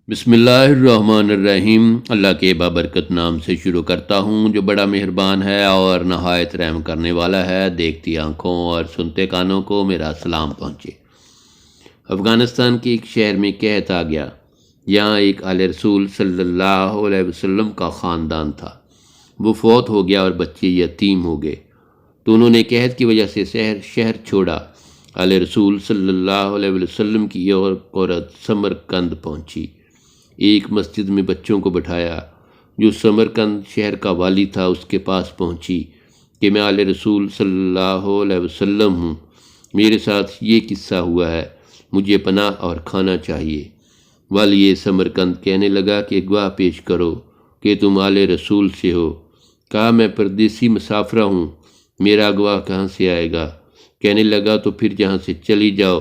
بسم اللہ الرحمن الرحیم۔ اللہ کے بابرکت نام سے شروع کرتا ہوں جو بڑا مہربان ہے اور نہایت رحم کرنے والا ہے۔ دیکھتی آنکھوں اور سنتے کانوں کو میرا سلام پہنچے۔ افغانستان کے ایک شہر میں قحط آ گیا۔ یہاں ایک آل رسول صلی اللہ علیہ وسلم کا خاندان تھا۔ وہ فوت ہو گیا اور بچے یتیم ہو گئے، تو انہوں نے قحط کی وجہ سے شہر چھوڑا۔ آل رسول صلی اللہ علیہ وسلم کی یہ عورت سمرقند پہنچی۔ ایک مسجد میں بچوں کو بٹھایا۔ جو سمرقند شہر کا والی تھا اس کے پاس پہنچی کہ میں آل رسول صلی اللہ علیہ وسلم ہوں، میرے ساتھ یہ قصہ ہوا ہے، مجھے پناہ اور کھانا چاہیے۔ والی سمرقند کہنے لگا کہ گواہ پیش کرو کہ تم آل رسول سے ہو۔ کہا میں پردیسی مسافرہ ہوں، میرا گواہ کہاں سے آئے گا؟ کہنے لگا تو پھر جہاں سے چلی جاؤ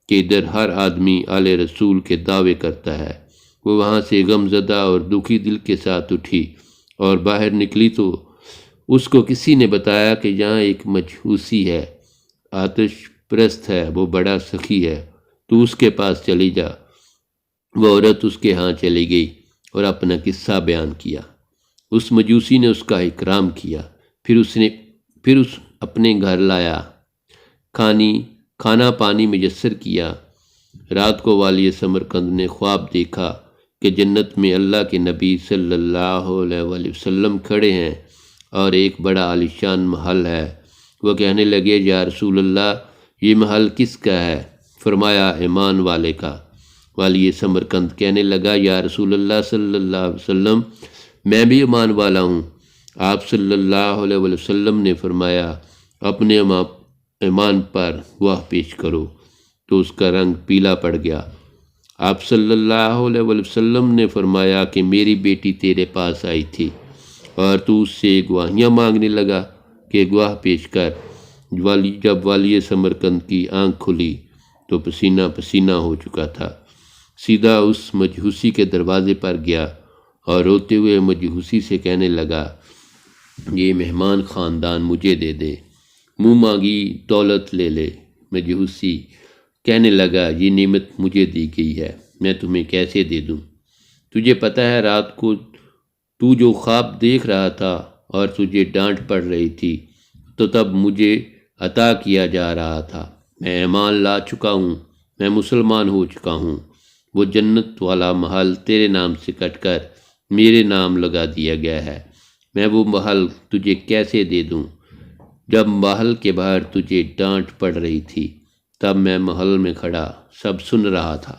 کہ ادھر ہر آدمی آل رسول کے دعوے کرتا ہے۔ وہ وہاں سے غم زدہ اور دکھی دل کے ساتھ اٹھی اور باہر نکلی تو اس کو کسی نے بتایا کہ یہاں ایک مجوسی ہے، آتش پرست ہے، وہ بڑا سخی ہے، تو اس کے پاس چلی جا۔ وہ عورت اس کے ہاں چلی گئی اور اپنا قصہ بیان کیا۔ اس مجوسی نے اس کا اکرام کیا، پھر اس اپنے گھر لایا، کھانا پانی میسر کیا۔ رات کو والی سمرقند نے خواب دیکھا کہ جنت میں اللہ کے نبی صلی اللہ علیہ وسلم کھڑے ہیں اور ایک بڑا عالیشان محل ہے۔ وہ کہنے لگے یا رسول اللہ، یہ محل کس کا ہے؟ فرمایا ایمان والے کا۔ والی سمرقند کہنے لگا یا رسول اللہ صلی اللہ علیہ وسلم، میں بھی ایمان والا ہوں۔ آپ صلی اللہ علیہ وسلم نے فرمایا اپنے ایمان پر گواہ پیش کرو، تو اس کا رنگ پیلا پڑ گیا۔ آپ صلی اللہ علیہ وسلم نے فرمایا کہ میری بیٹی تیرے پاس آئی تھی اور تو اس سے گواہیاں مانگنے لگا کہ گواہ پیش کر۔ جب والی سمرقند کی آنکھ کھلی تو پسینہ پسینہ ہو چکا تھا۔ سیدھا اس مجوسی کے دروازے پر گیا اور روتے ہوئے مجوسی سے کہنے لگا یہ مہمان خاندان مجھے دے دے، منہ مانگی دولت لے لے۔ مجوسی کہنے لگا یہ نعمت مجھے دی گئی ہے، میں تمہیں کیسے دے دوں؟ تجھے پتہ ہے رات کو تو جو خواب دیکھ رہا تھا اور تجھے ڈانٹ پڑ رہی تھی تو تب مجھے عطا کیا جا رہا تھا۔ میں ایمان لا چکا ہوں، میں مسلمان ہو چکا ہوں۔ وہ جنت والا محل تیرے نام سے کٹ کر میرے نام لگا دیا گیا ہے، میں وہ محل تجھے کیسے دے دوں؟ جب محل کے باہر تجھے ڈانٹ پڑ رہی تھی تب میں محل میں کھڑا سب سن رہا تھا۔